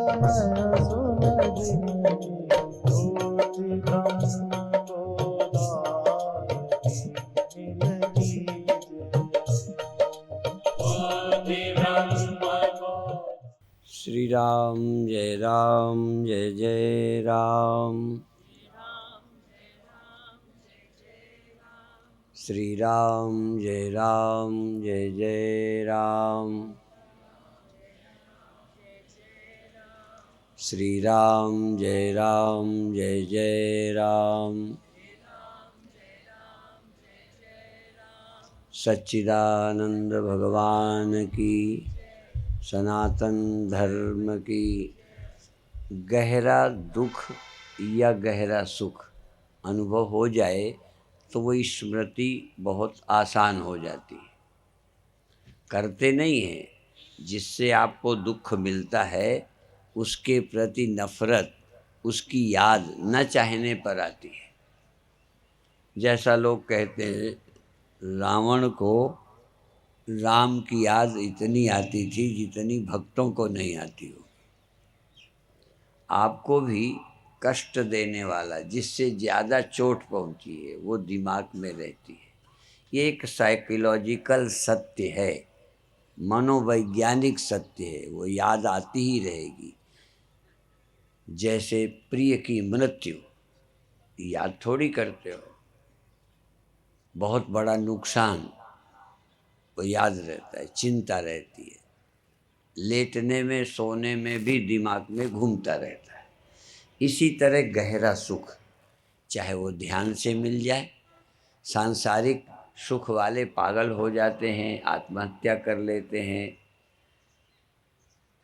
नयन सुलगिनी ज्योति ब्रह्म गोदारिणी नीलगी श्री राम जय राम जय जय राम। श्री राम जय राम जय जय राम। श्री राम जय राम जय जय राम। सच्चिदानंद भगवान की, सनातन धर्म की। गहरा दुख या गहरा सुख अनुभव हो जाए तो वो स्मृति बहुत आसान हो जाती है। करते नहीं हैं। जिससे आपको दुख मिलता है उसके प्रति नफरत, उसकी याद न चाहने पर आती है। जैसा लोग कहते हैं, रावण को राम की याद इतनी आती थी जितनी भक्तों को नहीं आती हो। आपको भी कष्ट देने वाला, जिससे ज़्यादा चोट पहुंची है, वो दिमाग में रहती है। ये एक साइकोलॉजिकल सत्य है, मनोवैज्ञानिक सत्य है। वो याद आती ही रहेगी। जैसे प्रिय की मृत्यु याद थोड़ी करते हो, बहुत बड़ा नुकसान वो याद रहता है, चिंता रहती है। लेटने में, सोने में भी दिमाग में घूमता रहता है। इसी तरह गहरा सुख, चाहे वो ध्यान से मिल जाए। सांसारिक सुख वाले पागल हो जाते हैं, आत्महत्या कर लेते हैं।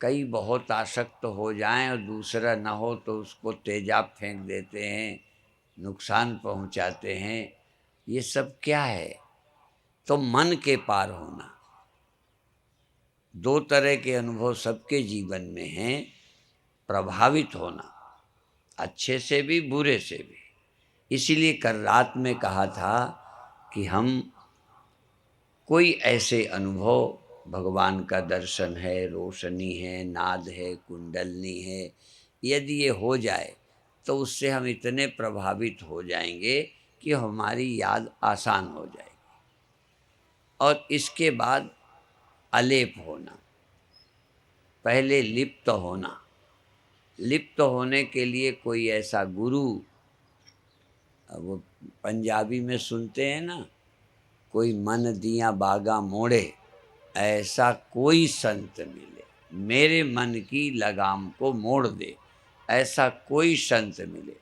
कई बहुत आसक्त हो जाएं और दूसरा न हो तो उसको तेजाब फेंक देते हैं, नुकसान पहुंचाते हैं। ये सब क्या है? तो मन के पार होना। दो तरह के अनुभव सबके जीवन में हैं। प्रभावित होना, अच्छे से भी बुरे से भी। इसीलिए कल रात में कहा था कि हम कोई ऐसे अनुभव, भगवान का दर्शन है, रोशनी है, नाद है, कुंडलनी है, यदि ये हो जाए तो उससे हम इतने प्रभावित हो जाएंगे कि हमारी याद आसान हो जाएगी। और इसके बाद अलेप होना, पहले लिप्त होना। लिप्त होने के लिए कोई ऐसा गुरु, वो पंजाबी में सुनते हैं ना, कोई मन दिया बागा मोड़े, ऐसा कोई संत मिले, मेरे मन की लगाम को मोड़ दे, ऐसा कोई संत मिले।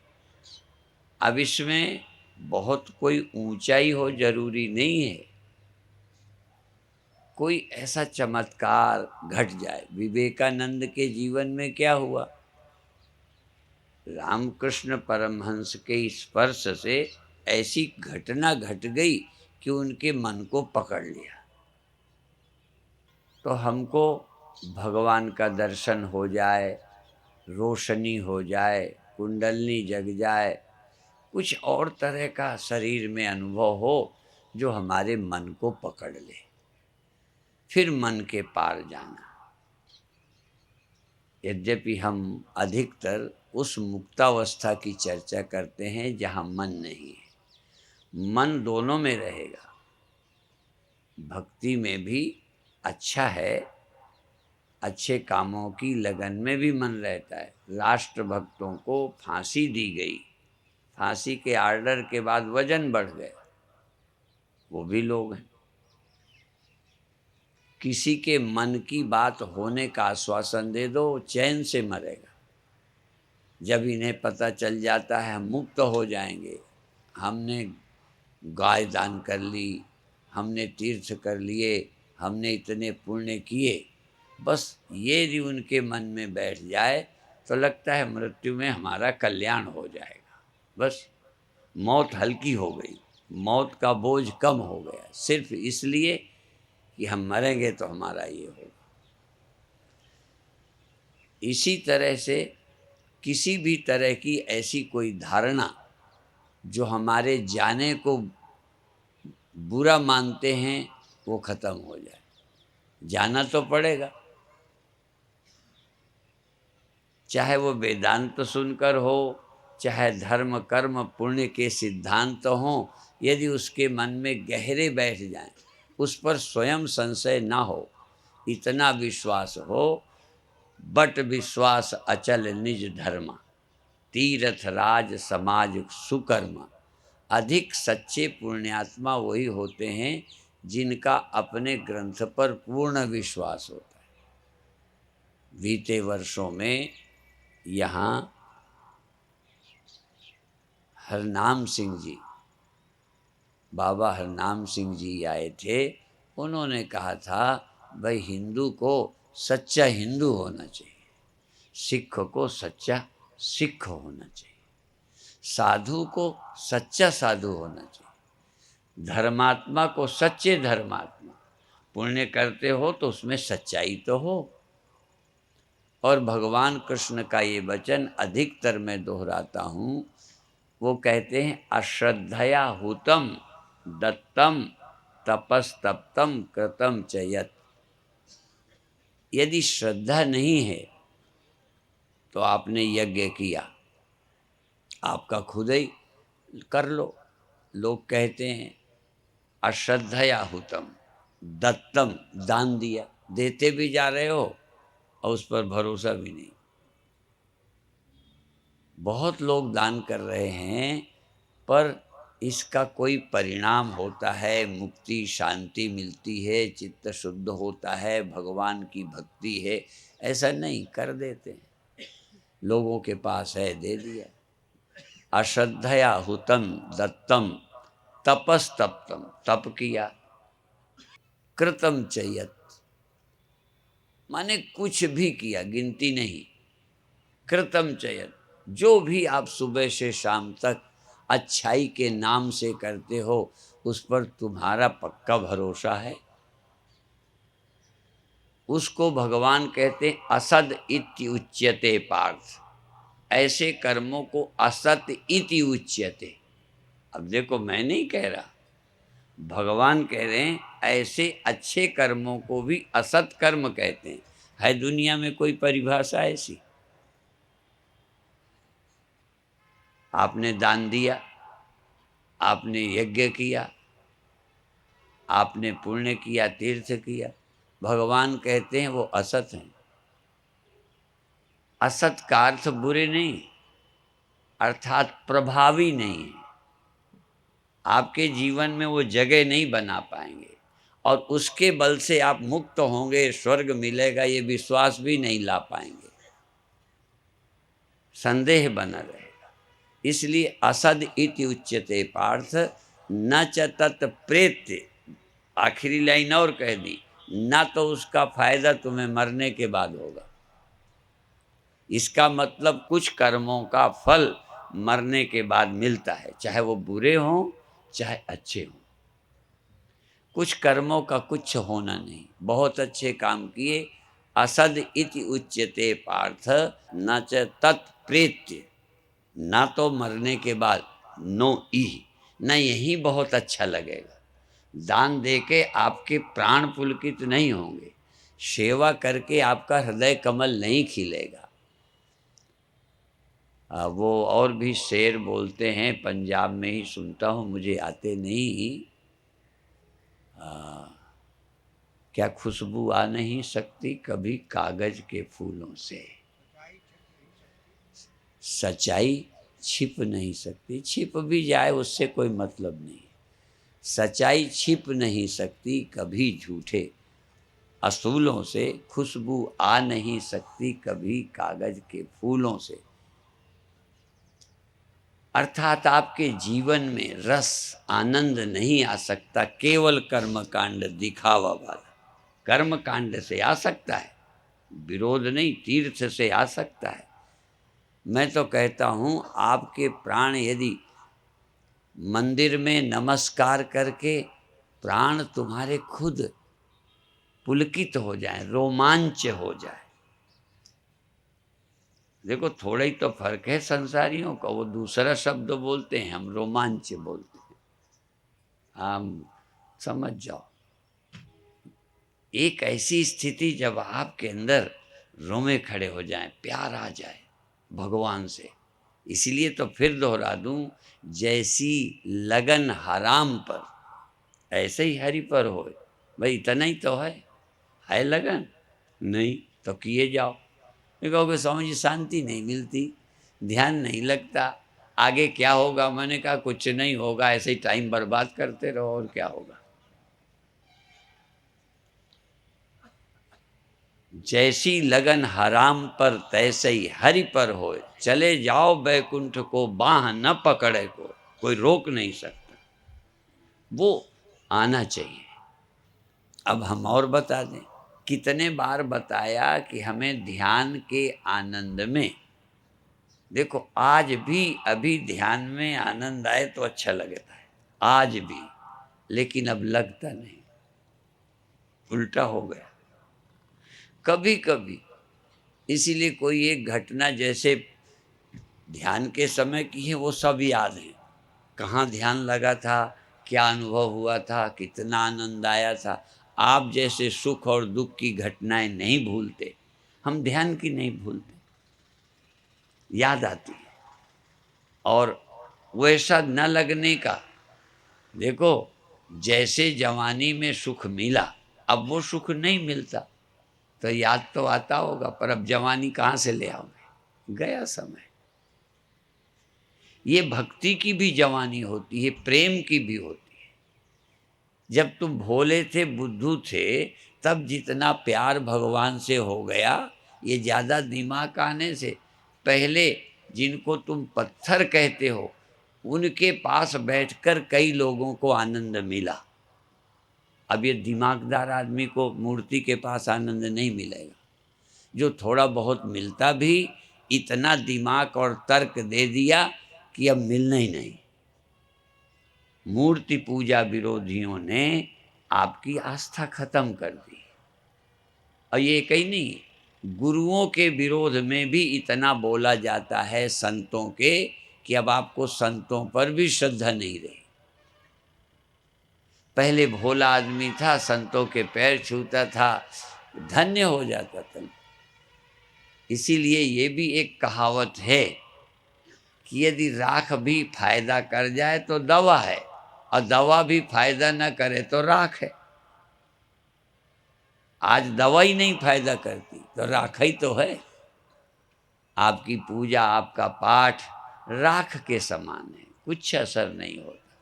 अब इसमें बहुत कोई ऊंचाई हो जरूरी नहीं है, कोई ऐसा चमत्कार घट जाए। विवेकानंद के जीवन में क्या हुआ? रामकृष्ण परमहंस के स्पर्श से ऐसी घटना घट गई कि उनके मन को पकड़ लिया। तो हमको भगवान का दर्शन हो जाए, रोशनी हो जाए, कुंडलनी जग जाए, कुछ और तरह का शरीर में अनुभव हो जो हमारे मन को पकड़ ले, फिर मन के पार जाना। यद्यपि हम अधिकतर उस मुक्तावस्था की चर्चा करते हैं जहाँ मन नहीं है। मन दोनों में रहेगा। भक्ति में भी अच्छा है, अच्छे कामों की लगन में भी मन रहता है। राष्ट्र भक्तों को फांसी दी गई, फांसी के आर्डर के बाद वजन बढ़ गया, वो भी लोग हैं। किसी के मन की बात होने का आश्वासन दे दो, चैन से मरेगा। जब इन्हें पता चल जाता है हम मुक्त हो जाएंगे, हमने गाय दान कर ली, हमने तीर्थ कर लिए, हमने इतने पुण्य किए, बस ये यदि उनके मन में बैठ जाए तो लगता है मृत्यु में हमारा कल्याण हो जाएगा। बस मौत हल्की हो गई, मौत का बोझ कम हो गया, सिर्फ इसलिए कि हम मरेंगे तो हमारा ये होगा। इसी तरह से किसी भी तरह की ऐसी कोई धारणा जो हमारे जाने को बुरा मानते हैं वो खत्म हो जाए। जाना तो पड़ेगा। चाहे वो वेदांत सुनकर हो, चाहे धर्म कर्म पुण्य के सिद्धांत हों, यदि उसके मन में गहरे बैठ जाएं, उस पर स्वयं संशय ना हो, इतना विश्वास हो, बट विश्वास अचल निज धर्म, तीर्थ राज समाज सुकर्म। अधिक सच्चे पुण्यात्मा वही होते हैं जिनका अपने ग्रंथ पर पूर्ण विश्वास होता है। बीते वर्षों में यहाँ हरनाम सिंह जी, बाबा हरनाम सिंह जी आए थे। उन्होंने कहा था भाई हिंदू को सच्चा हिंदू होना चाहिए, सिख को सच्चा सिख होना चाहिए, साधु को सच्चा साधु होना चाहिए, धर्मात्मा को सच्चे धर्मात्मा। पुण्य करते हो तो उसमें सच्चाई तो हो। और भगवान कृष्ण का ये वचन अधिकतर मैं दोहराता हूँ, वो कहते हैं अश्रद्धया हुतम दत्तम तपस्तप्तम कृतम च यत्। यदि श्रद्धा नहीं है तो आपने यज्ञ किया, आपका खुद ही कर लो। लोग कहते हैं अश्रद्धया हुतम दत्तम, दान दिया, देते भी जा रहे हो और उस पर भरोसा भी नहीं। बहुत लोग दान कर रहे हैं पर इसका कोई परिणाम होता है, मुक्ति शांति मिलती है, चित्त शुद्ध होता है, भगवान की भक्ति है, ऐसा नहीं, कर देते हैं। लोगों के पास है, दे दिया। अश्रद्धया हुतम दत्तम तपस्तप्तम, तप किया, कृतम चयत, माने कुछ भी किया, गिनती नहीं, कृतम चयत, जो भी आप सुबह से शाम तक अच्छाई के नाम से करते हो उस पर तुम्हारा पक्का भरोसा है। उसको भगवान कहते हैं असद इति उच्यते पार्थ। ऐसे कर्मों को असत इति उच्यते। अब देखो, मैं नहीं कह रहा, भगवान कह रहे हैं ऐसे अच्छे कर्मों को भी असत कर्म कहते हैं। है दुनिया में कोई परिभाषा ऐसी? आपने दान दिया, आपने यज्ञ किया, आपने पुण्य किया, तीर्थ किया, भगवान कहते हैं वो असत हैं। असत का अर्थ बुरे नहीं, अर्थात प्रभावी नहीं है। आपके जीवन में वो जगह नहीं बना पाएंगे और उसके बल से आप मुक्त होंगे, स्वर्ग मिलेगा, ये विश्वास भी नहीं ला पाएंगे, संदेह बना रहेगा। इसलिए असद इति उच्यते पार्थ न च तत् प्रेत्य। आखिरी लाइन और कह दी, ना तो उसका फायदा तुम्हें मरने के बाद होगा। इसका मतलब कुछ कर्मों का फल मरने के बाद मिलता है, चाहे वो बुरे हों चाहे अच्छे हों। कुछ कर्मों का कुछ होना नहीं। बहुत अच्छे काम किए, असद इति उच्यते पार्थ न च तत्प्रेत्य, ना तो मरने के बाद, नो इह, न यही बहुत अच्छा लगेगा। दान देके आपके प्राण पुलकित नहीं होंगे, सेवा करके आपका हृदय कमल नहीं खिलेगा। वो और भी शेर बोलते हैं, पंजाब में ही सुनता हूँ, मुझे आते नहीं। क्या खुशबू आ नहीं सकती कभी कागज के फूलों से, सच्चाई छिप नहीं सकती। छिप भी जाए उससे कोई मतलब नहीं। सच्चाई छिप नहीं सकती कभी झूठे असूलों से, खुशबू आ नहीं सकती कभी कागज के फूलों से। अर्थात आपके जीवन में रस आनंद नहीं आ सकता केवल कर्म कांड दिखावा वाला। कर्म कांड से आ सकता है, विरोध नहीं, तीर्थ से आ सकता है। मैं तो कहता हूँ आपके प्राण यदि मंदिर में नमस्कार करके प्राण तुम्हारे खुद पुलकित हो जाए, रोमांच हो जाए। देखो थोड़ा ही तो फर्क है संसारियों का, वो दूसरा शब्द बोलते हैं, हम रोमांच बोलते हैं। हम समझ जाओ, एक ऐसी स्थिति जब आपके अंदर रोमे खड़े हो जाएं, प्यार आ जाए, भगवान से। इसीलिए तो फिर दोहरा दूं, जैसी लगन हराम पर ऐसे ही हरि पर होए। भाई इतना ही तो है लगन नहीं तो किए जाओ। ये कहोगे स्वामी जी शांति नहीं मिलती, ध्यान नहीं लगता, आगे क्या होगा? मैंने कहा कुछ नहीं होगा, ऐसे ही टाइम बर्बाद करते रहो और क्या होगा। जैसी लगन हराम पर तैसे ही हरि पर होए, चले जाओ बैकुंठ को बाह न पकड़े को, कोई रोक नहीं सकता। वो आना चाहिए। अब हम और बता दें, कितने बार बताया कि हमें ध्यान के आनंद में, देखो आज भी अभी ध्यान में आनंद आए तो अच्छा लगता है, आज भी, लेकिन अब लगता नहीं, उल्टा हो गया कभी कभी। इसीलिए कोई एक घटना जैसे ध्यान के समय की है वो सब याद है, कहाँ ध्यान लगा था, क्या अनुभव हुआ था, कितना आनंद आया था। आप जैसे सुख और दुख की घटनाएं नहीं भूलते, हम ध्यान की नहीं भूलते, याद आती है। और वैसा न लगने का, देखो जैसे जवानी में सुख मिला, अब वो सुख नहीं मिलता तो याद तो आता होगा, पर अब जवानी कहाँ से ले आओगे, गया समय। ये भक्ति की भी जवानी होती है, प्रेम की भी होती है। जब तुम भोले थे, बुद्धू थे, तब जितना प्यार भगवान से हो गया, ये ज़्यादा दिमाग आने से। पहले जिनको तुम पत्थर कहते हो, उनके पास बैठकर कई लोगों को आनंद मिला। अब ये दिमागदार आदमी को मूर्ति के पास आनंद नहीं मिलेगा। जो थोड़ा बहुत मिलता भी, इतना दिमाग और तर्क दे दिया कि अब मिलना ही नहीं। मूर्ति पूजा विरोधियों ने आपकी आस्था खत्म कर दी। और ये कहीं नहीं, गुरुओं के विरोध में भी इतना बोला जाता है संतों के, कि अब आपको संतों पर भी श्रद्धा नहीं रही। पहले भोला आदमी था, संतों के पैर छूता था, धन्य हो जाता था। इसीलिए ये भी एक कहावत है कि यदि राख भी फायदा कर जाए तो दवा है, और दवा भी फायदा न करे तो राख है। आज दवा ही नहीं फायदा करती तो राख ही तो है। आपकी पूजा, आपका पाठ राख के समान है, कुछ असर नहीं होता।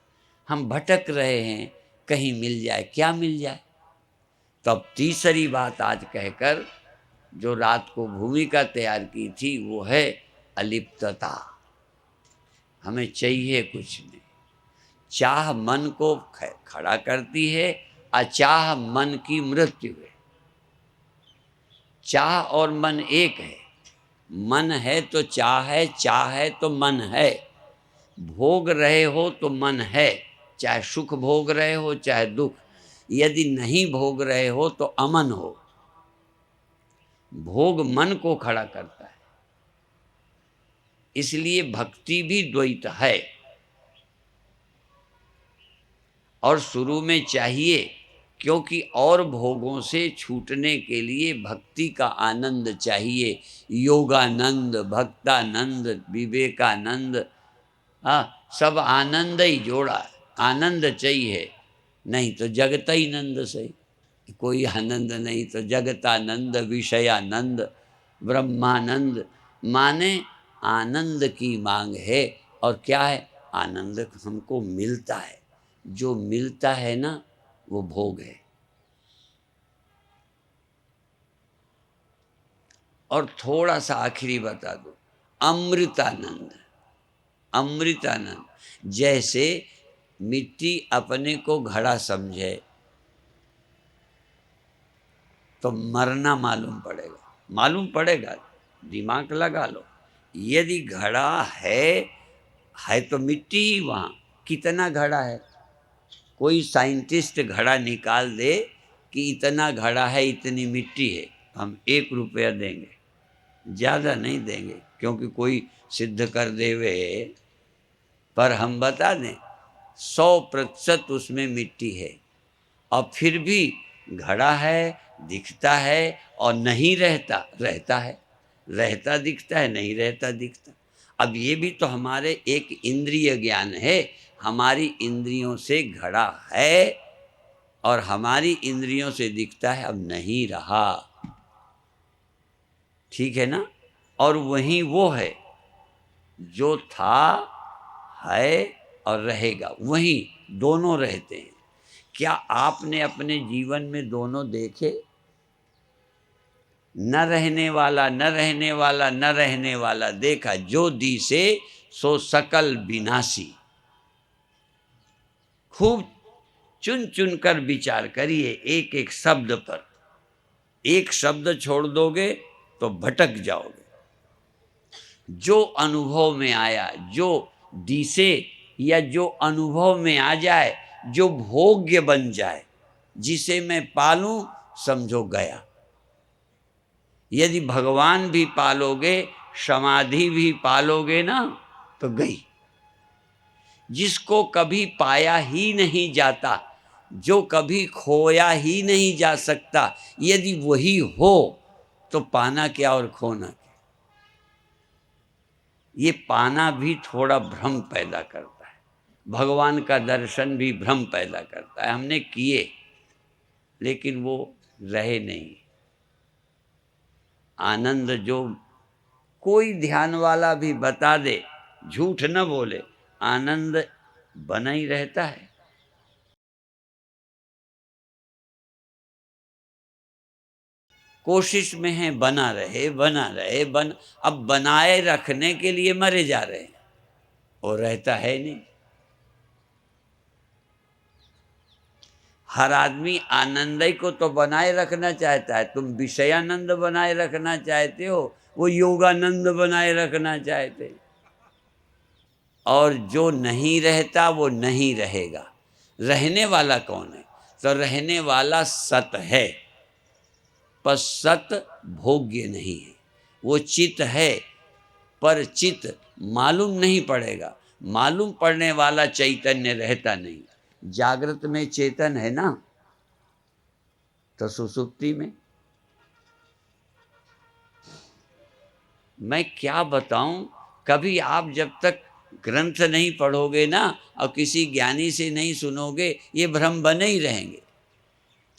हम भटक रहे हैं, कहीं मिल जाए, क्या मिल जाए। तब तीसरी बात आज कहकर जो रात को भूमिका तैयार की थी, वो है अलिप्तता। हमें चाहिए कुछ नहीं। चाह मन को खड़ा करती है, अचाह मन की मृत्यु है। चाह और मन एक है। मन है तो चाह है, चाह है तो मन है। भोग रहे हो तो मन है, चाहे सुख भोग रहे हो चाहे दुख। यदि नहीं भोग रहे हो तो अमन हो। भोग मन को खड़ा करता है। इसलिए भक्ति भी द्वैत है। और शुरू में चाहिए, क्योंकि और भोगों से छूटने के लिए भक्ति का आनंद चाहिए। योगानंद, भक्तानंद, विवेकानंद, सब आनंद ही जोड़ा। आनंद चाहिए, नहीं तो जगता ही नंद से। कोई आनंद नहीं तो जगतानंद, विषयानंद, ब्रह्मानंद। माने आनंद की मांग है। और क्या है? आनंद हमको मिलता है। जो मिलता है ना, वो भोग है। और थोड़ा सा आखिरी बता दो, अमृतानंद। अमृतानंद जैसे मिट्टी अपने को घड़ा समझे तो मरना मालूम पड़ेगा, दिमाग लगा लो। यदि घड़ा है तो मिट्टी ही वहाँ। कितना घड़ा है? कोई साइंटिस्ट घड़ा निकाल दे कि इतना घड़ा है, इतनी मिट्टी है, हम 1 रुपया देंगे, ज़्यादा नहीं देंगे, क्योंकि कोई सिद्ध कर देवे। पर हम बता दें 100% उसमें मिट्टी है, और फिर भी घड़ा है, दिखता है और नहीं रहता है। रहता दिखता है, नहीं रहता दिखता। अब ये भी तो हमारे एक इंद्रिय ज्ञान है, हमारी इंद्रियों से घड़ा है और हमारी इंद्रियों से दिखता है, अब नहीं रहा। ठीक है ना? और वहीं वो है जो था, है और रहेगा, वहीं दोनों रहते हैं। क्या आपने अपने जीवन में दोनों देखे? न रहने वाला, न रहने वाला, न रहने वाला देखा, जो दिसे सो सकल विनाशी। खूब चुन चुन कर विचार करिए एक एक शब्द पर। एक शब्द छोड़ दोगे तो भटक जाओगे। जो अनुभव में आया, जो दिसे या जो अनुभव में आ जाए, जो भोग्य बन जाए, जिसे मैं पालूं, समझो गया। यदि भगवान भी पालोगे, समाधि भी पालोगे ना, तो गई। जिसको कभी पाया ही नहीं जाता, जो कभी खोया ही नहीं जा सकता, यदि वही हो तो पाना क्या और खोना क्या। ये पाना भी थोड़ा भ्रम पैदा करता है, भगवान का दर्शन भी भ्रम पैदा करता है। हमने किए लेकिन वो रहे नहीं। आनंद जो कोई ध्यान वाला भी बता दे, झूठ न बोले, आनंद बना ही रहता है। कोशिश में है बना रहे, बना रहे, अब बनाए रखने के लिए मरे जा रहे हैं, और रहता है नहीं। हर आदमी आनंद को तो बनाए रखना चाहता है। तुम विषयानंद बनाए रखना चाहते हो, वो योगानंद बनाए रखना चाहते। और जो नहीं रहता वो नहीं रहेगा। रहने वाला कौन है? तो रहने वाला सत है, पर सत भोग्य नहीं है। वो चित है, पर चित मालूम नहीं पड़ेगा। मालूम पड़ने वाला चैतन्य रहता नहीं। जागृत में चेतन है ना, तो सुसुप्ति में मैं क्या बताऊं। कभी आप जब तक ग्रंथ नहीं पढ़ोगे ना, और किसी ज्ञानी से नहीं सुनोगे, ये भ्रम बने ही रहेंगे।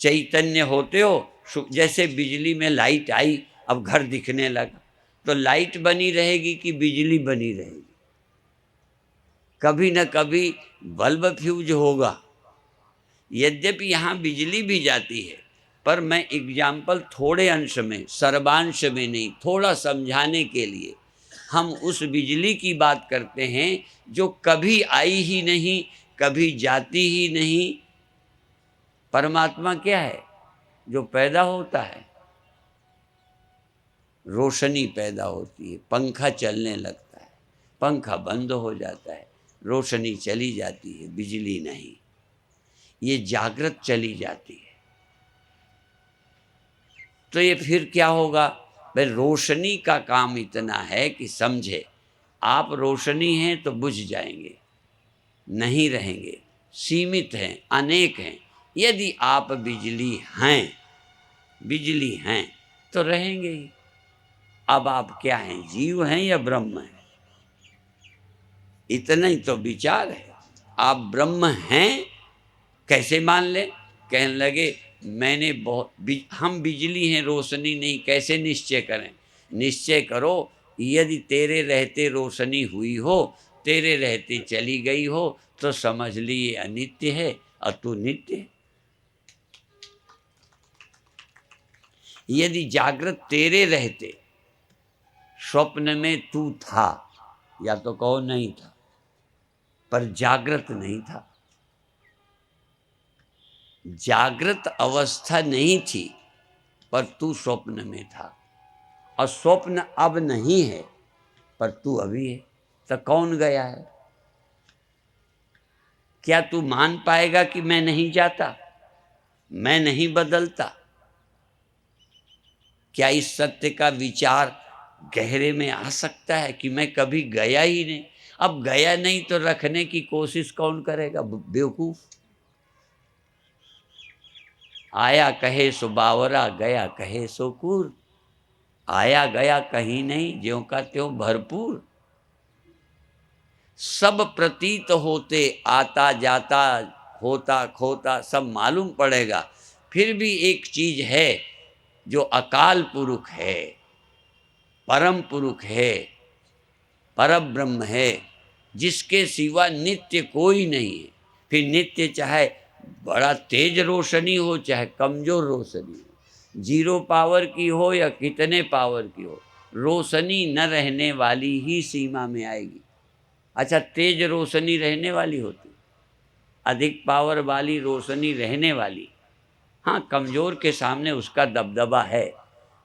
चैतन्य होते हो, जैसे बिजली में लाइट आई, अब घर दिखने लगा, तो लाइट बनी रहेगी कि बिजली बनी रहेगी? कभी न कभी बल्ब फ्यूज होगा। यद्यपि यहाँ बिजली भी जाती है, पर मैं एग्जाम्पल थोड़े अंश में, सर्वांश में नहीं, थोड़ा समझाने के लिए हम उस बिजली की बात करते हैं जो कभी आई ही नहीं, कभी जाती ही नहीं। परमात्मा क्या है? जो पैदा होता है, रोशनी पैदा होती है, पंखा चलने लगता है, पंखा बंद हो जाता है, रोशनी चली जाती है, बिजली नहीं। ये जागृत चली जाती है, तो ये फिर क्या होगा भाई? रोशनी का काम इतना है कि समझे, आप रोशनी हैं तो बुझ जाएंगे, नहीं रहेंगे, सीमित हैं, अनेक हैं। यदि आप बिजली हैं, बिजली हैं तो रहेंगे ही। अब आप क्या हैं, जीव हैं या ब्रह्म हैं? इतना ही तो विचार है। आप ब्रह्म हैं कैसे मान लें? कहने लगे मैंने हम बिजली हैं, रोशनी नहीं, कैसे निश्चय करें? निश्चय करो, यदि तेरे रहते रोशनी हुई हो, तेरे रहते चली गई हो, तो समझ लिए अनित्य है और तू नित्य है। यदि जागृत तेरे रहते, स्वप्न में तू था, या तो कहो नहीं था, पर जागृत नहीं था। जागृत अवस्था नहीं थी, पर तू स्वप्न में था, और स्वप्न अब नहीं है, पर तू अभी है। तो कौन गया है? क्या तू मान पाएगा कि मैं नहीं जाता, मैं नहीं बदलता? क्या इस सत्य का विचार गहरे में आ सकता है कि मैं कभी गया ही नहीं? अब गया नहीं तो रखने की कोशिश कौन करेगा? बेवकूफ। आया कहे सो बावरा, गया कहे सो कूर। आया गया कहीं नहीं, ज्यों का त्यों भरपूर। सब प्रतीत होते, आता जाता, होता खोता सब मालूम पड़ेगा, फिर भी एक चीज है जो अकाल पुरुष है, परम पुरुष है, परब्रह्म है, जिसके सिवा नित्य कोई नहीं है। फिर नित्य चाहे बड़ा तेज रोशनी हो, चाहे कमजोर रोशनी हो, 0 पावर की हो या कितने पावर की हो, रोशनी न रहने वाली ही सीमा में आएगी। अच्छा, तेज रोशनी रहने वाली होती, अधिक पावर वाली रोशनी रहने वाली, हाँ, कमजोर के सामने उसका दबदबा है,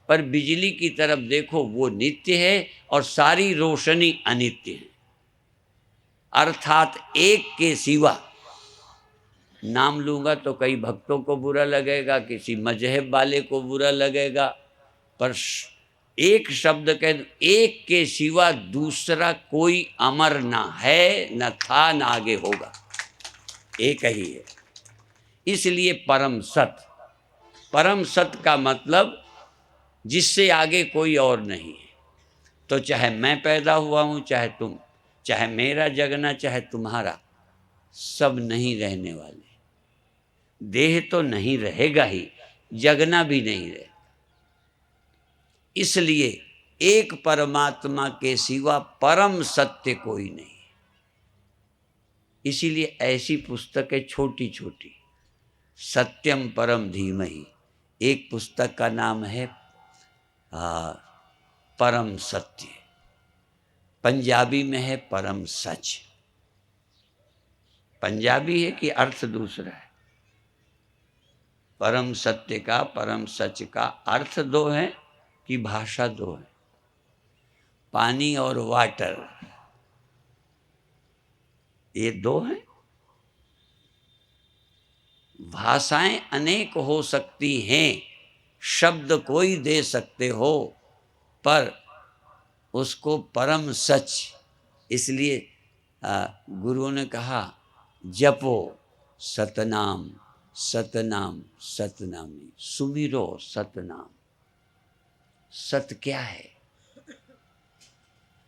पर बिजली की तरफ देखो, वो नित्य है और सारी रोशनी अनित्य है। अर्थात एक के सिवा, नाम लूंगा तो कई भक्तों को बुरा लगेगा, किसी मजहब वाले को बुरा लगेगा, पर एक शब्द कह दूं, एक के सिवा दूसरा कोई अमर ना है, न था, न आगे होगा, एक ही है। इसलिए परम सत्य, परम सत्य का मतलब जिससे आगे कोई और नहीं है। तो चाहे मैं पैदा हुआ हूं, चाहे तुम, चाहे मेरा जगना, चाहे तुम्हारा, सब नहीं रहने वाले। देह तो नहीं रहेगा ही, जगना भी नहीं रहेगा। इसलिए एक परमात्मा के सिवा परम सत्य कोई नहीं। इसीलिए ऐसी पुस्तकें छोटी छोटी, सत्यम परम धीमहि, एक पुस्तक का नाम है परम सत्य, पंजाबी में है परम सच। पंजाबी है कि अर्थ दूसरा है। परम सत्य का, परम सच का अर्थ दो है कि भाषा दो है। पानी और वाटर, ये दो हैं। भाषाएं अनेक हो सकती हैं, शब्द कोई दे सकते हो, पर उसको परम सच, इसलिए गुरुओं ने कहा जपो सतनाम, सतनाम सतनाम नहीं, सुमिरो सतनाम। सत क्या है?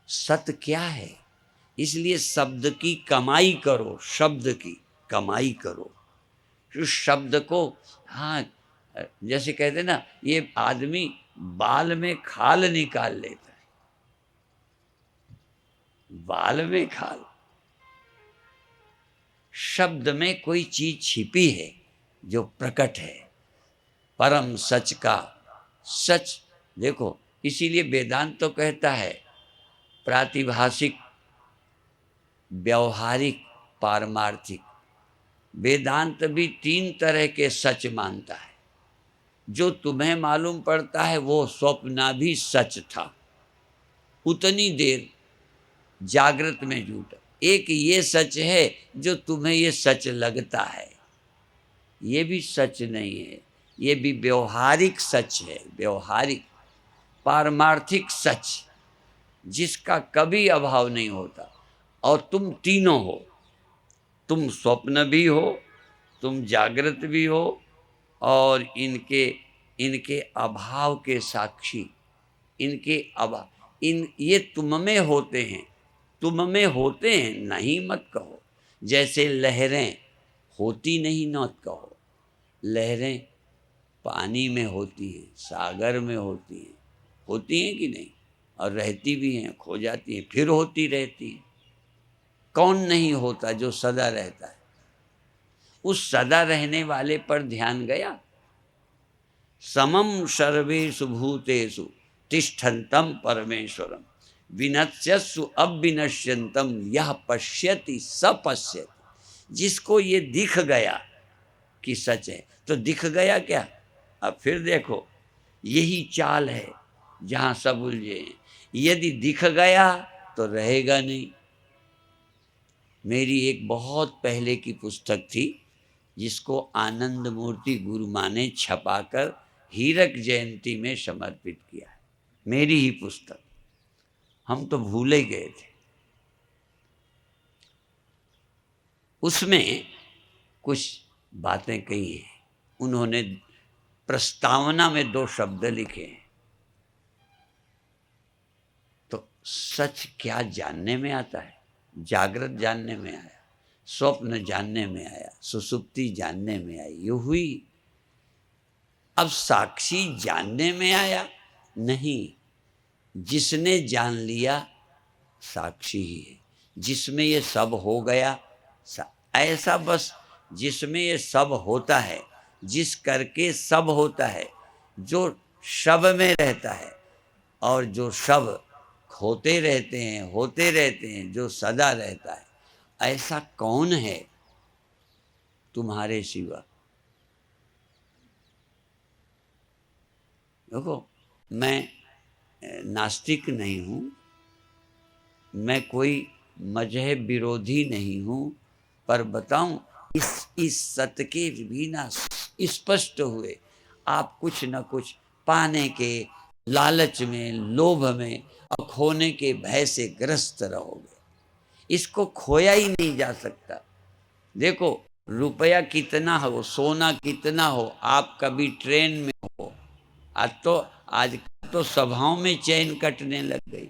सत क्या है? इसलिए शब्द की कमाई करो, शब्द की कमाई करो। जो शब्द को, हाँ, जैसे कहते ना, ये आदमी बाल में खाल निकाल लेता है, बाल में खाल। शब्द में कोई चीज छिपी है जो प्रकट है, परम सच का सच। देखो, इसीलिए वेदांत तो कहता है प्रातिभाषिक, व्यवहारिक, पारमार्थिक। वेदांत भी 3 तरह के सच मानता है। जो तुम्हें मालूम पड़ता है वो स्वप्न भी सच था, उतनी देर जागृत में झूठा। एक ये सच है जो तुम्हें ये सच लगता है, ये भी सच नहीं है, ये भी व्यवहारिक सच है, व्यवहारिक पारमार्थिक सच, जिसका कभी अभाव नहीं होता। और तुम तीनों हो, तुम स्वप्न भी हो, तुम जागृत भी हो, और इनके अभाव के साक्षी, इनके अभाव, ये तुम में होते हैं, तुम में होते हैं, नहीं मत कहो। जैसे लहरें होती नहीं मत कहो, लहरें पानी में होती हैं, सागर में होती हैं कि नहीं, और रहती भी हैं, खो जाती हैं, फिर होती रहती हैं। कौन नहीं होता जो सदा रहता है? उस सदा रहने वाले पर ध्यान गया। समम सर्वेषु भूतेषु तिष्ठन्तम परमेश्वरम विनश्यसु अविनश्यन्तम यह पश्यति स पश्यति। जिसको ये दिख गया कि सच है, तो दिख गया क्या? अब फिर देखो, यही चाल है जहाँ सब उलझे हैं। यदि दिख गया तो रहेगा नहीं। मेरी एक बहुत पहले की पुस्तक थी, जिसको आनंद मूर्ति गुरु माँ ने छपाकर हीरक जयंती में समर्पित किया है, मेरी ही पुस्तक। हम तो भूल ही गए थे। उसमें कुछ बातें कही हैं। उन्होंने प्रस्तावना में 2 शब्द लिखे हैं, सच क्या जानने में आता है? जागृत जानने में आया, स्वप्न जानने में आया, सुसुप्ति जानने में आई, ये हुई। अब साक्षी जानने में आया नहीं, जिसने जान लिया साक्षी ही है। जिसमें ये सब हो गया ऐसा, बस जिसमें ये सब होता है, जिस करके सब होता है, जो सब में रहता है और जो सब होते रहते हैं, जो सदा रहता है, ऐसा कौन है तुम्हारे सिवा? देखो, मैं नास्तिक नहीं हूँ, मैं कोई मजहब विरोधी नहीं हूँ, पर बताऊं, इस सत्य के बिना स्पष्ट हुए आप कुछ न कुछ पाने के लालच में, लोभ में और खोने के भय से ग्रस्त रहोगे। इसको खोया ही नहीं जा सकता। देखो, रुपया कितना हो, सोना कितना हो, आप कभी ट्रेन में हो, आज तो सभाओं में चैन कटने लग गई।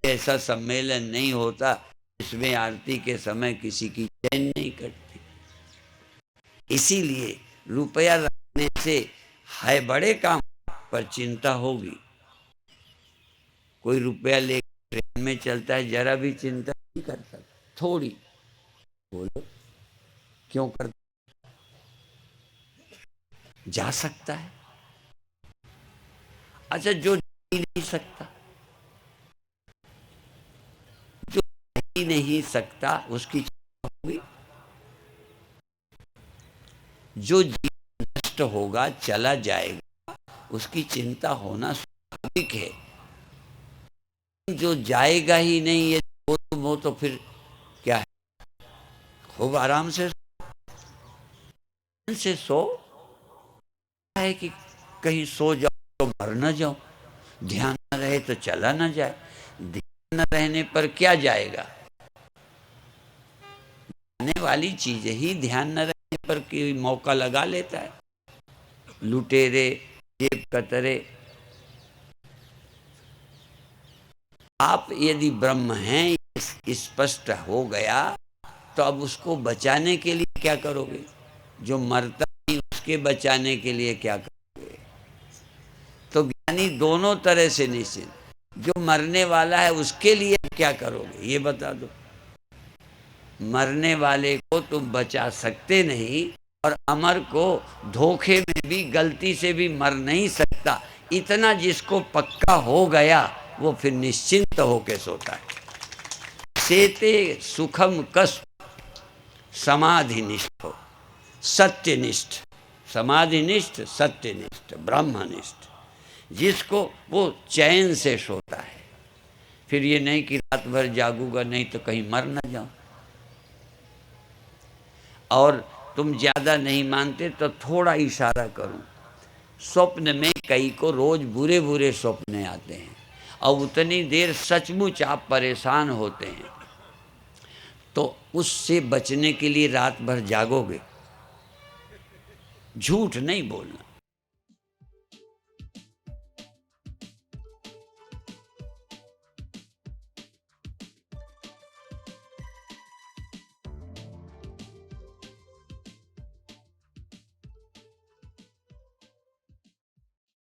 ऐसा सम्मेलन नहीं होता इसमें आरती के समय किसी की चैन नहीं कटती। इसीलिए रुपया रखने से है बड़े काम, पर चिंता होगी। कोई रुपया लेकर ट्रेन में चलता है, जरा भी चिंता नहीं करता, थोड़ी। बोलो क्यों कर? जा सकता है। अच्छा, जो जा ही नहीं सकता, जो जा ही नहीं सकता उसकी चिंता होगी। जो जीवन नष्ट होगा, चला जाएगा, उसकी चिंता होना स्वाभाविक है। जो जाएगा ही नहीं, ये वो तो फिर क्या है? खूब आराम से सो है कि कहीं सो जाओ तो मर न जाओ, ध्यान न रहे तो चला न जाए। ध्यान न रहने पर क्या जाएगा? आने वाली चीज ही ध्यान न रहने पर कोई मौका लगा लेता है। लुटेरे, जेब कतरे। आप यदि ब्रह्म हैं, स्पष्ट हो गया, तो अब उसको बचाने के लिए क्या करोगे? जो मरता नहीं उसके बचाने के लिए क्या करोगे? तो ज्ञानी दोनों तरह से निश्चित, जो मरने वाला है उसके लिए क्या करोगे ये बता दो। मरने वाले को तुम बचा सकते नहीं, और अमर को धोखे में भी, गलती से भी मर नहीं सकता। इतना जिसको पक्का हो गया, वो फिर निश्चिंत होके सोता है। सेते सुखम कस समाधिनिष्ठ हो, सत्यनिष्ठ, समाधिनिष्ठ, सत्यनिष्ठ, ब्रह्मनिष्ठ, जिसको वो चैन से सोता है। फिर ये नहीं कि रात भर जागूंगा नहीं तो कहीं मर ना जाऊं। और तुम ज्यादा नहीं मानते तो थोड़ा इशारा करूं। स्वप्न में कई को रोज बुरे बुरे स्वप्न आते हैं, और उतनी देर सचमुच आप परेशान होते हैं, तो उससे बचने के लिए रात भर जागोगे। झूठ नहीं बोलना।